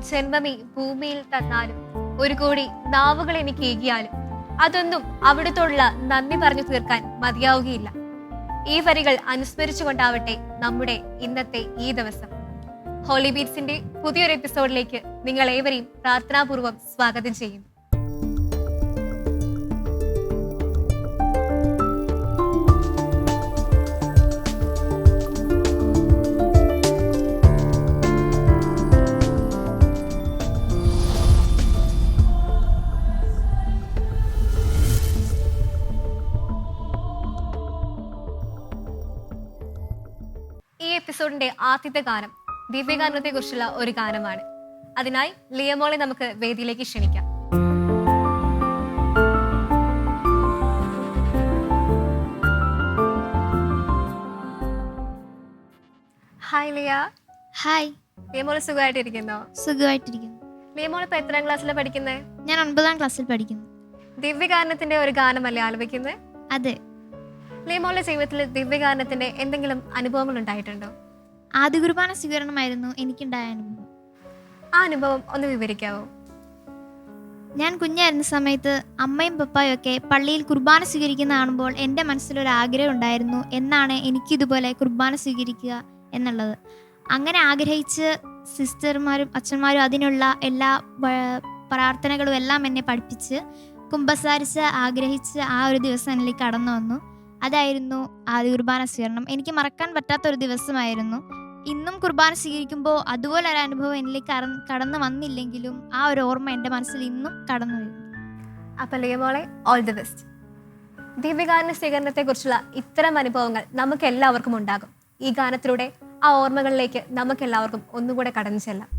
ജന്മമീ ഭൂമിയിൽ തന്നാലും 1 കോടി നാവുകൾ എനിക്ക് ഏകിയാലും അതൊന്നും അവിടുത്തോടുള്ള നന്ദി പറഞ്ഞു തീർക്കാൻ മതിയാവുകയില്ല. ഈ വരികൾ അനുസ്മരിച്ചുകൊണ്ടാവട്ടെ നമ്മുടെ ഇന്നത്തെ ഈ ദിവസം. ഹോളി ബീറ്റ്സിന്റെ പുതിയൊരു എപ്പിസോഡിലേക്ക് നിങ്ങൾ ഏവരെയും പ്രാർത്ഥനാപൂർവ്വം സ്വാഗതം ചെയ്യുന്നു. ഈ എപ്പിസോഡിന്റെ ആദ്യത്തെ ഗാനം ദിവ്യഗാനത്തെ കുറിച്ചുള്ള ഒരു ഗാനമാണ്. അതിനായി ലിയമോളെ നമുക്ക് വേദിയിലേക്ക് ക്ഷണിക്കാം. ഹായ് ലിയ. ഹായ്. ലിയമോള് സുഖമായിട്ടിരിക്കുന്നോ? സുഖമായിട്ടിരിക്കുന്നു. ലിയമോൾ ഇപ്പൊ എത്രാം ക്ലാസ്സിലാണ് പഠിക്കുന്നത്? ഞാൻ 9ാം ക്ലാസ്സിൽ പഠിക്കുന്നു. ദിവ്യഗാനത്തിന്റെ ഒരു ഗാനമല്ലേ ആലപിക്കുന്നത്? അതെ. ലിയമോളുടെ ജീവിതത്തിൽ ദിവ്യഗാനത്തിന്റെ എന്തെങ്കിലും അനുഭവങ്ങൾ ഉണ്ടായിട്ടുണ്ടോ? ആദ്യ കുർബാന സ്വീകരണമായിരുന്നു എനിക്കുണ്ടായ അനുഭവം. ആ അനുഭവം ഒന്ന് വിവരിക്കാവോ? ഞാൻ കുഞ്ഞായിരുന്ന സമയത്ത് അമ്മയും പപ്പായും ഒക്കെ പള്ളിയിൽ കുർബാന സ്വീകരിക്കുന്ന കാണുമ്പോൾ എൻ്റെ മനസ്സിലൊരു ആഗ്രഹം ഉണ്ടായിരുന്നു, എന്നാണ് എനിക്കിതുപോലെ കുർബാന സ്വീകരിക്കുക എന്നുള്ളത്. അങ്ങനെ ആഗ്രഹിച്ച് സിസ്റ്റർമാരും അച്ഛന്മാരും അതിനുള്ള എല്ലാ പ്രാർത്ഥനകളും എല്ലാം എന്നെ പഠിപ്പിച്ച് കുമ്പസാരിച്ച് ആഗ്രഹിച്ച് ആ ഒരു ദിവസം എന്നിലേക്ക് കടന്നു വന്നു. അതായിരുന്നു ആദ്യ കുർബാന സ്വീകരണം. എനിക്ക് മറക്കാൻ പറ്റാത്തൊരു ദിവസമായിരുന്നു. ഇന്നും കുർബാന സ്വീകരിക്കുമ്പോൾ അതുപോലെ ഒരു അനുഭവം എന്നിലേക്ക് കടന്നു വന്നില്ലെങ്കിലും ആ ഒരു ഓർമ്മ എൻ്റെ മനസ്സിൽ ഇന്നും കടന്നു വരുന്നു. അപ്പൊ ലിയമോളെ, ഓൾ ദി ബെസ്റ്റ്. ദിവ്യഗാന സ്വീകരണത്തെ കുറിച്ചുള്ള ഇത്തരം അനുഭവങ്ങൾ നമുക്ക് എല്ലാവർക്കും ഉണ്ടാകും. ഈ ഗാനത്തിലൂടെ ആ ഓർമ്മകളിലേക്ക് നമുക്ക് എല്ലാവർക്കും ഒന്നുകൂടെ കടന്നു ചെല്ലാം.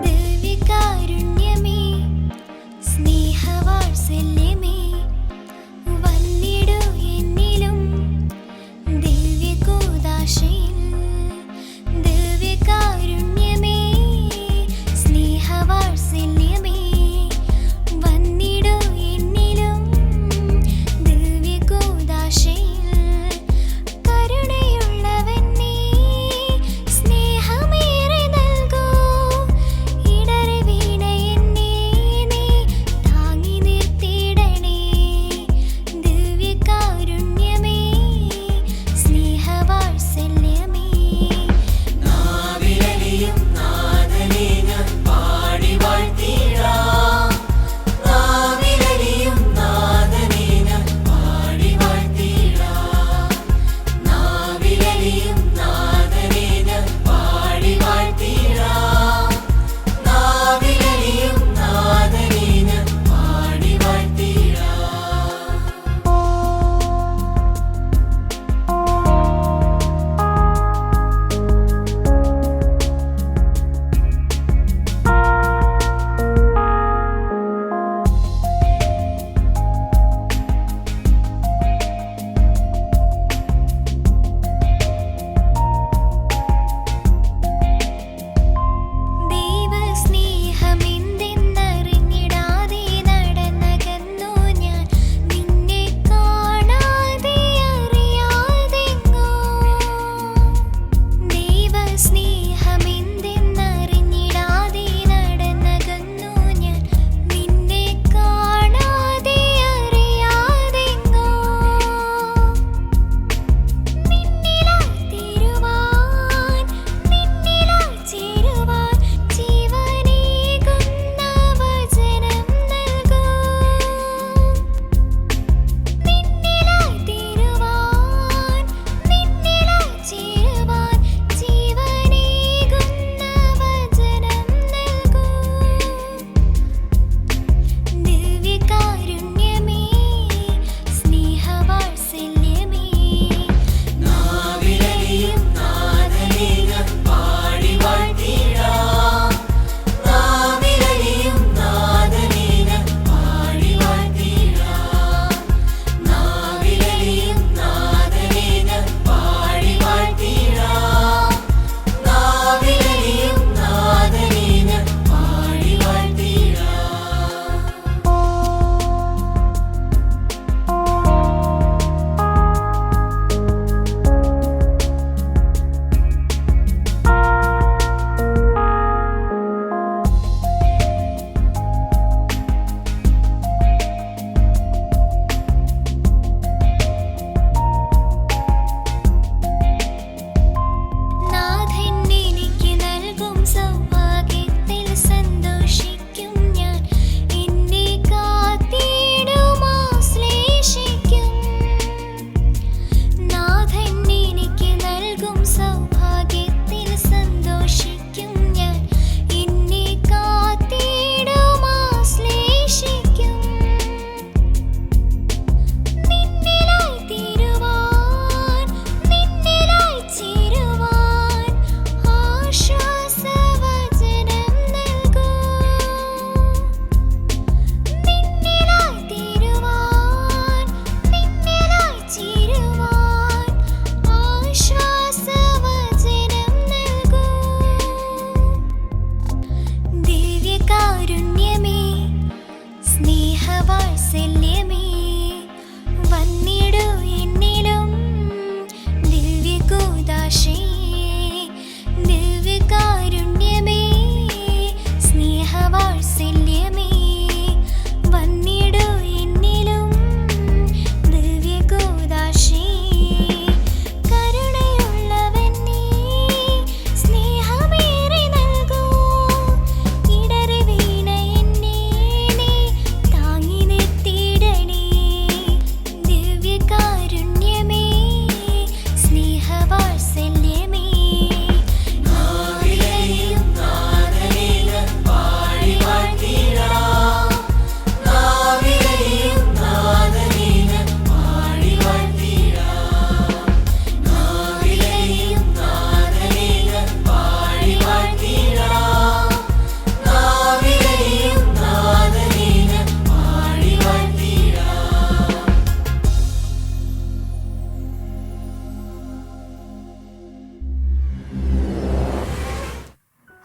ദിവ്യകാരുണ്യമേ സ്നേഹവാത്സല്യമേ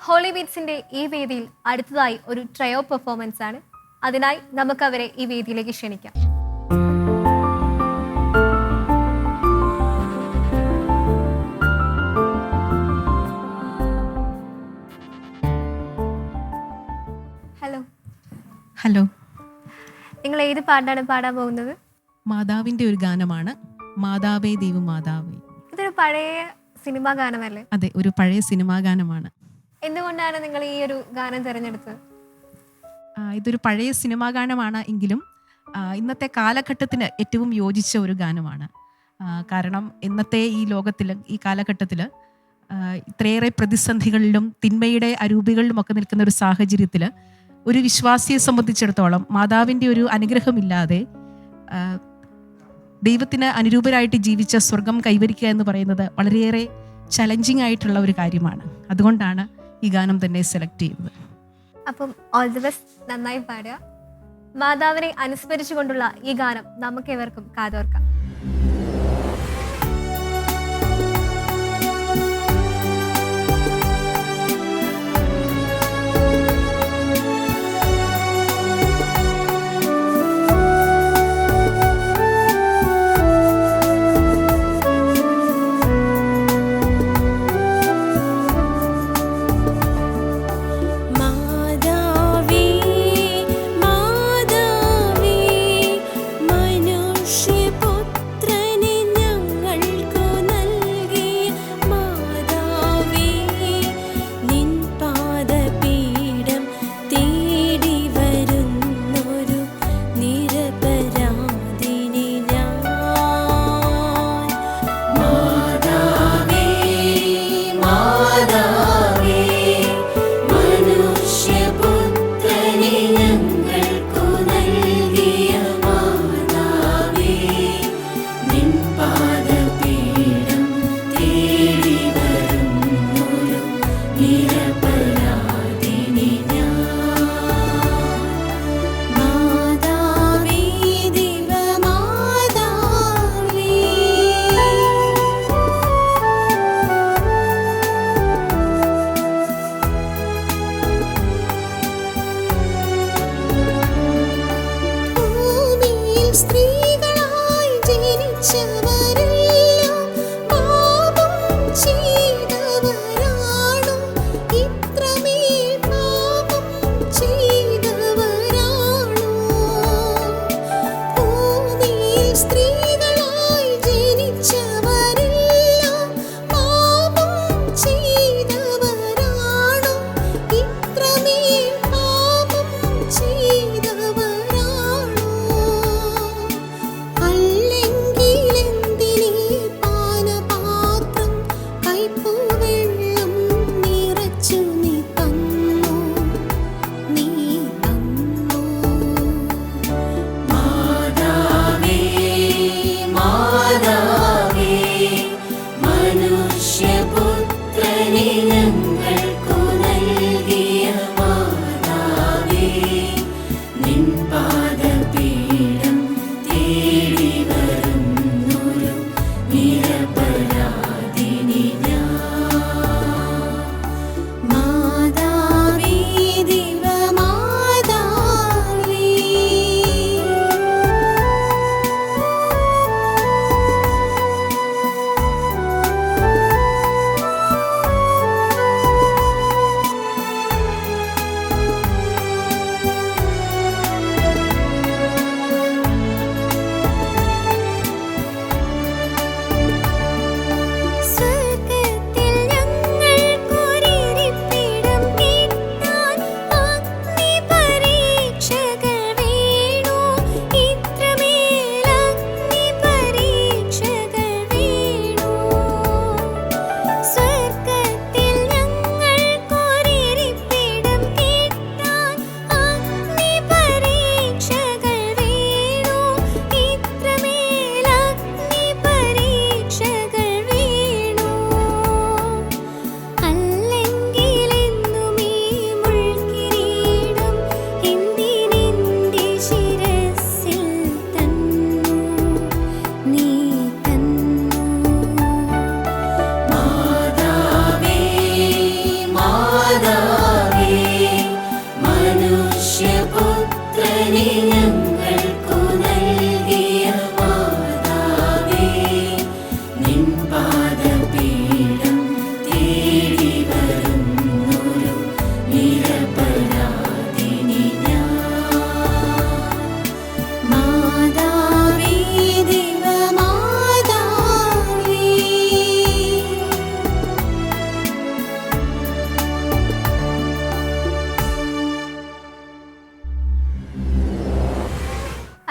ഹോളി ബീറ്റ്സിന്റെ ഈ വേദിയിൽ അടുത്തതായി ഒരു ട്രയോ പെർഫോമൻസ് ആണ്. അതിനായി നമുക്ക് അവരെ ഈ വേദിയിലേക്ക് ക്ഷണിക്കാം. ഹലോ. ഹലോ. നിങ്ങൾ ഏത് പാട്ടാണ് പാടാൻ പോകുന്നത്? മാതാവിന്റെ ഒരു ഗാനമാണ്, മാതാവേ ദൈവം മാതാവേ. ഇതൊരു പഴയ സിനിമാ ഗാനമല്ലേ? അതെ, ഒരു പഴയ സിനിമാ ഗാനമാണ്. എന്തുകൊണ്ടാണ് നിങ്ങൾ ഈ ഒരു ഗാനം തിരഞ്ഞെടുത്തത്? ഇതൊരു പഴയ സിനിമാ ഗാനമാണ് എങ്കിലും ഇന്നത്തെ കാലഘട്ടത്തിന് ഏറ്റവും യോജിച്ച ഒരു ഗാനമാണ്. കാരണം ഇന്നത്തെ ഈ ലോകത്തിൽ, ഈ കാലഘട്ടത്തിൽ ഇത്രയേറെ പ്രതിസന്ധികളിലും തിന്മയുടെ അരൂപികളിലും ഒക്കെ നിൽക്കുന്ന ഒരു സാഹചര്യത്തിൽ ഒരു വിശ്വാസിയെ സംബന്ധിച്ചിടത്തോളം മാതാവിൻ്റെ ഒരു അനുഗ്രഹമില്ലാതെ ദൈവത്തിന് അനുരൂപരായിട്ട് ജീവിച്ച സ്വർഗം കൈവരിക്കുക എന്ന് പറയുന്നത് വളരെയേറെ ചലഞ്ചിങ് ആയിട്ടുള്ള ഒരു കാര്യമാണ്. അതുകൊണ്ടാണ് ഈ ഗാനം തന്നെ സെലക്ട് ചെയ്തത്. അപ്പം ഓൾ ദി ബെസ്റ്റ്, നന്നായി പാടുക. മാതാവിനെ അനുസ്മരിച്ചുകൊണ്ടുള്ള ഈ ഗാനം നമുക്ക് ഏവർക്കും കാതോർക്കാം. സ്ത്രീകളായി ജനിച്ചവരെല്ലാം പാപം ചെയ്തവരാണു, ഇത്ര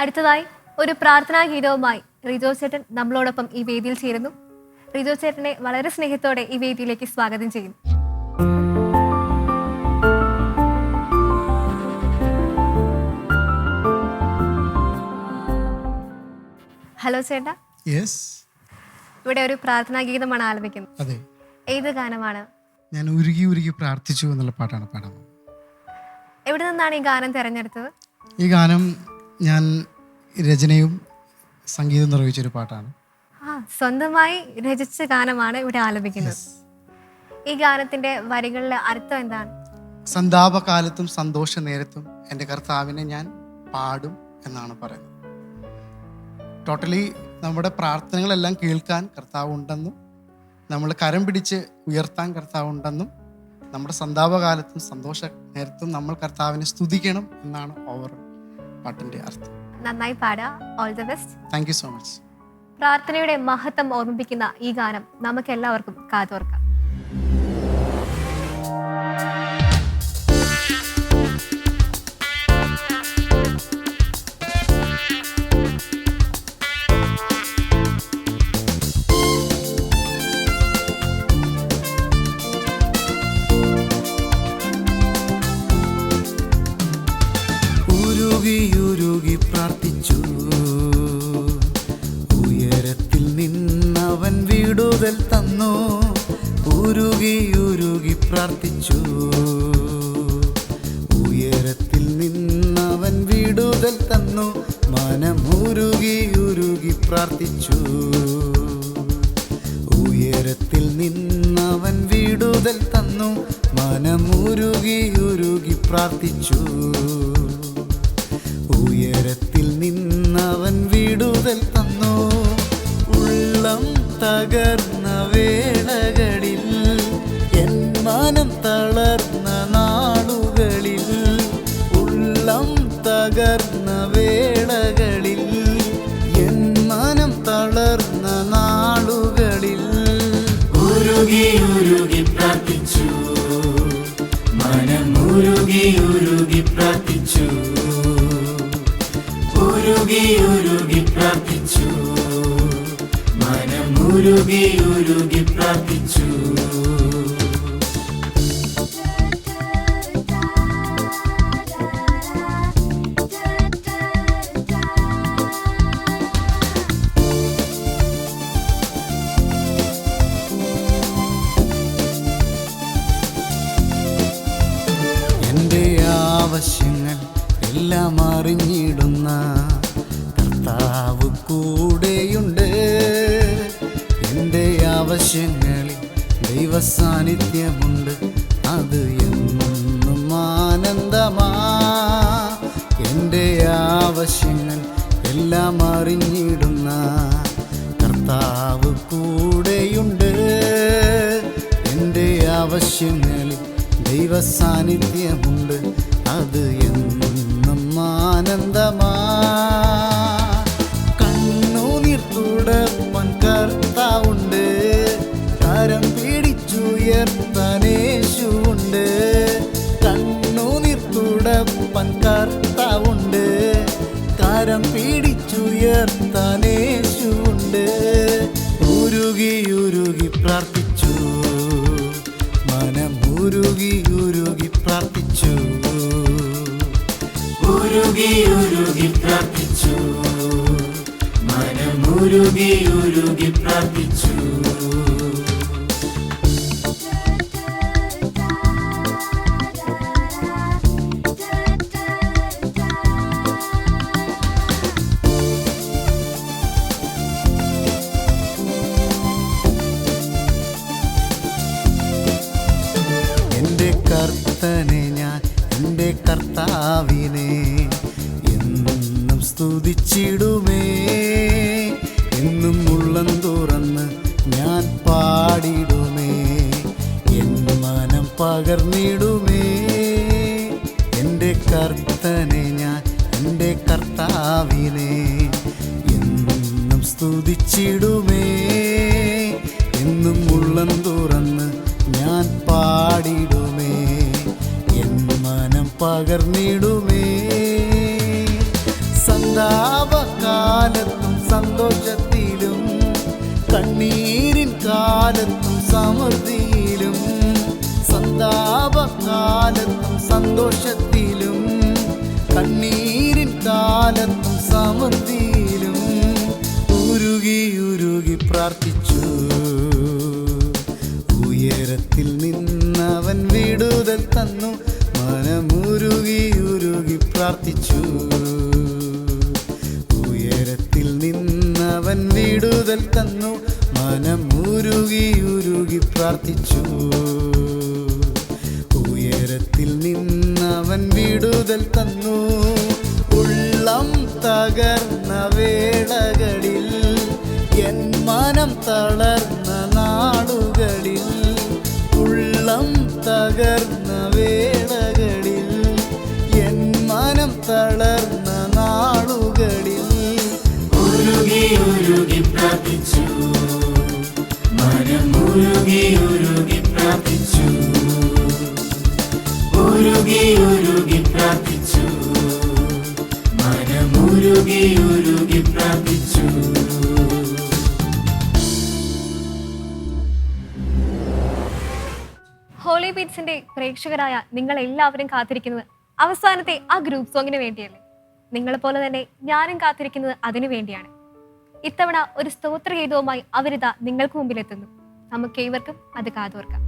അടുത്തതായി ഒരു പ്രാർത്ഥനാ ഗീതവുമായി റിജോ ചേട്ടൻ നമ്മളോടൊപ്പം ഈ വേദിയിൽ ചേരുന്നു. റിജോ ചേട്ടനെ വളരെ സ്നേഹത്തോടെ ഈ വേദിയിലേക്ക് സ്വാഗതം ചെയ്യുന്നു. ഹലോ ചേട്ടാ. യെസ്, ഇവിടെ ഒരു പ്രാർത്ഥനാ ഗീതമാണ് ആലപിക്കുന്നത്. അതെ. ഏത് ഗാനമാണ്? ഞാൻ ഉരുകി ഉരുകി പ്രാർത്ഥിച്ചു എന്നുള്ള പാട്ടാണ് പാടുന്നത്. എവിടെ നിന്നാണ് ഈ ഗാനം തിരഞ്ഞെടുത്തത്? ഈ ഗാനം ഞാൻ രചനയും സംഗീതം നിർവഹിച്ചൊരു പാട്ടാണ്. സ്വന്തമായി രചിച്ച ഗാനമാണ് ഇവിടെ ആലപിക്കുന്നത്. ഈ ഗാനത്തിന്റെ വരികളിലെ അർത്ഥം എന്താണ്? സന്താപകാലത്തും സന്തോഷ നേരത്തും എൻ്റെ കർത്താവിനെ ഞാൻ പാടും എന്നാണ് പറയുന്നത്. ടോട്ടലി നമ്മുടെ പ്രാർത്ഥനകളെല്ലാം കേൾക്കാൻ കർത്താവ് ഉണ്ടെന്നും നമ്മൾ കരം പിടിച്ച് ഉയർത്താൻ കർത്താവ് ഉണ്ടെന്നും നമ്മുടെ സന്താപകാലത്തും സന്തോഷ നേരത്തും നമ്മൾ കർത്താവിനെ സ്തുതിക്കണം എന്നാണ് ഓവർ പാട്ടിൻ്റെ അർത്ഥം. നന്നായി പാടുക. All the best. Thank you so much. പ്രാർത്ഥനയുടെ മഹത്വം ഓർമ്മിപ്പിക്കുന്ന ഈ ഗാനം നമുക്ക് എല്ലാവർക്കും കാതോർക്കാം. ഉരുകി പ്രാർത്ഥിച്ചു, ഉയരത്തിൽ നിന്നവൻ വിടുതൽ തന്നു. ഉരുകി പ്രാർത്ഥിച്ചു, ഉയരത്തിൽ നിന്നവൻ വിടുതൽ തന്നു. മനം ഉരുകി പ്രാർത്ഥിച്ചു, ഉയരത്തിൽ നിന്നവൻ വിടുതൽ തന്നു. മനം ഉരുകി പ്രാർത്ഥിച്ചു, ഉയരത്തിൽ നിന്നവൻ വിടുതൽ തന്നു. ഉള്ളം തകർന്ന വേളകളിൽ, എൻ മനം തളർന്ന നാളുകളിൽ, ഉള്ളം തകർന്ന വേളകളിൽ, എൻ മനം തളർന്ന നാളുകളിൽ, ഉരുകി പ്രാർത്ഥിച്ചു, മനം ഉരുകി പ്രാർത്ഥിച്ചു, ഉരുകി പ്രാർത്ഥിച്ചു, മനം ഉരുകി പ്രാർത്ഥിച്ചു. എൻ്റെ ആവശ്യങ്ങൾ എല്ലാം അറിഞ്ഞിടുന്ന കർത്താവ് കൂടെയുണ്ട്. എൻ്റെ ആവശ്യങ്ങളിൽ ദൈവ സാന്നിധ്യമുണ്ട്, അത് എന്നും ആനന്ദമാ. എൻ്റെ ആവശ്യങ്ങൾ എല്ലാം അറിഞ്ഞിടുന്ന കർത്താവ് കൂടെയുണ്ട്. എൻ്റെ ആവശ്യങ്ങളിൽ ദൈവ സാന്നിധ്യമുണ്ട്, അത് എന്നും ആനന്ദമാ. കണ്ണുനീർ തുടപ്പൻ കർത്താവുണ്ട്, കരം പിടിച്ചുയർത്താൻ യേശുവുണ്ട്. കണ്ണുനീർ തുടപ്പൻ കർത്താവുണ്ട്, കരം പിടിച്ചുയർത്താൻ യേശുവുണ്ട്. ഉരുകി പ്രാർത്ഥിച്ചു, മനം ഉരുകി പ്രാർത്ഥിച്ചു, ഉരുകി പ്രാർത്ഥിച്ചു, മനം ഉരുകി പ്രാർത്ഥിച്ചു. എൻ്റെ കർത്തനെ ഞാൻ, എൻ്റെ കർത്താവിനെ എന്നും സ്തുതിച്ചിടുമേ. എന്നും ഉള്ളം തുറന്ന് ഞാൻ പാടിടുമേ, എൻ മനം പകർന്നിടുമേ. എൻ്റെ കർത്തനെ ഞാൻ, എൻ്റെ കർത്താവിനെ എന്നും സ്തുതിച്ചിടുമേ. എന്നും ഉള്ളം തുറന്ന് ഞാൻ പാടിടുമേ, എൻ മനം പകർന്നിടുമേ. സന്താപകാലത്തും സന്തോഷത്തിലും കണ്ണീരിൻ കാലത്തും സമൃദ്ധിയിലും സന്താപകാലത്തും സന്തോഷത്തിലും കണ്ണീരിൻ കാലത്തും സമൃദ്ധിയിലും ഉരുകി ഉരുകി പ്രാർത്ഥിച്ചു. ഉയരത്തിൽ നിന്നവൻ വിടുതൽ തന്നു. മനമുരുകി ഉരുകി പ്രാർത്ഥിച്ചു. ഉയരത്തിൽ നിന്നവൻ വിടുതൽ തന്നു. മനമുരുകി ഉരുകി പ്രാർത്ഥിച്ചു. ഉയരത്തിൽ നിന്നവൻ വിടുതൽ തന്നു. ഉള്ളം തകർന്ന വേളകളിൽ എൻ മനം തളർന്ന നാളുകളിൽ ഉള്ളം തകർന്ന വേളകളിൽ എൻ മനം തളർന്ന നാളുകളിൽ ഉരുകി ഉരുകി പ്രാർത്ഥിച്ചു. മനമുരുകി ഉരുകി പ്രാർത്ഥിച്ചു. ഉരുകി ഉരുകി പ്രാർത്ഥിച്ചു. മനമുരുകി ഉരുകി പ്രാർത്ഥിച്ചു. ഹോളി ബീറ്റ്സിന്റെ പ്രേക്ഷകരായ നിങ്ങൾ എല്ലാവരും കാത്തിരിക്കുന്നത് അവസാനത്തെ ആ ഗ്രൂപ്പ് സോങ്ങിന് വേണ്ടിയല്ലേ? നിങ്ങളെപ്പോലെ തന്നെ ഞാനും കാത്തിരിക്കുന്നത് അതിനു വേണ്ടിയാണ്. ഇത്തവണ ഒരു സ്തോത്രഗീതവുമായി അവരിതാ നിങ്ങൾക്ക് മുമ്പിലെത്തുന്നു. നമുക്ക് ഏവർക്കും അത് കാതോർക്കാം.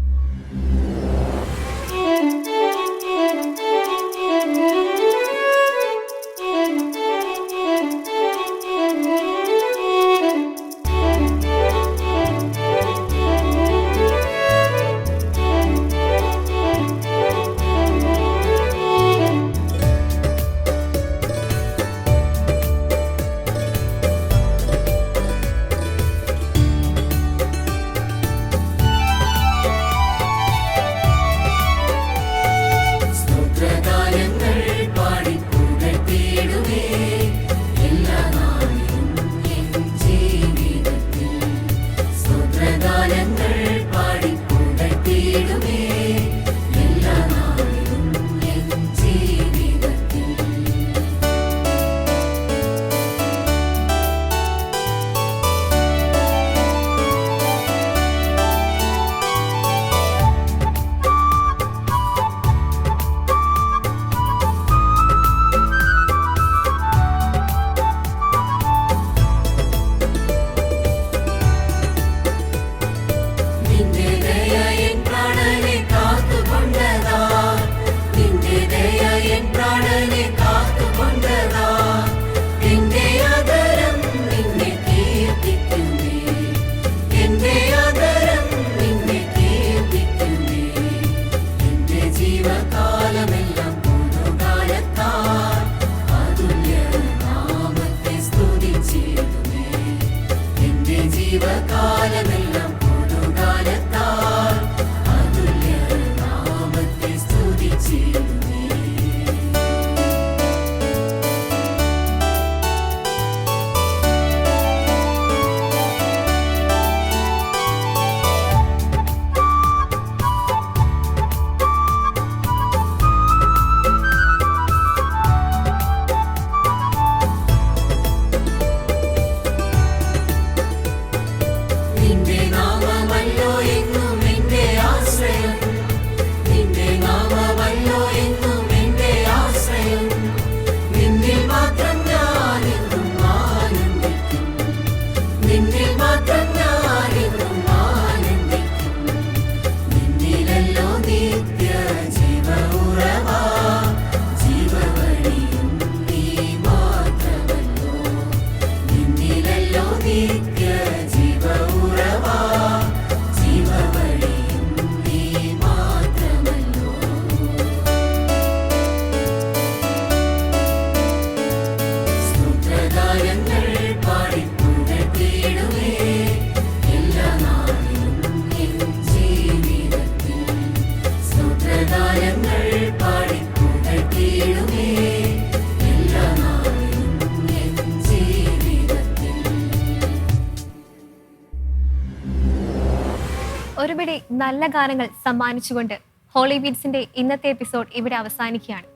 ഒരുപിടി നല്ല ഗാനങ്ങൾ സമ്മാനിച്ചുകൊണ്ട് ഹോളി ബീറ്റ്സിന്റെ ഇന്നത്തെ എപ്പിസോഡ് ഇവിടെ അവസാനിക്കുകയാണ്.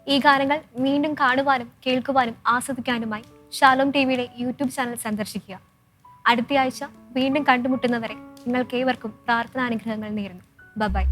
ഈ ഗാനങ്ങൾ വീണ്ടും കാണുവാനും കേൾക്കുവാനും ആസ്വദിക്കാനുമായി ഷാലോം ടിവിയുടെ യൂട്യൂബ് ചാനൽ സന്ദർശിക്കുക. അടുത്തയാഴ്ച വീണ്ടും കണ്ടുമുട്ടുന്നവരെ നിങ്ങൾക്കേവർക്കും പ്രാർത്ഥനാനുഗ്രഹങ്ങൾ നേരുന്നു. ബൈ.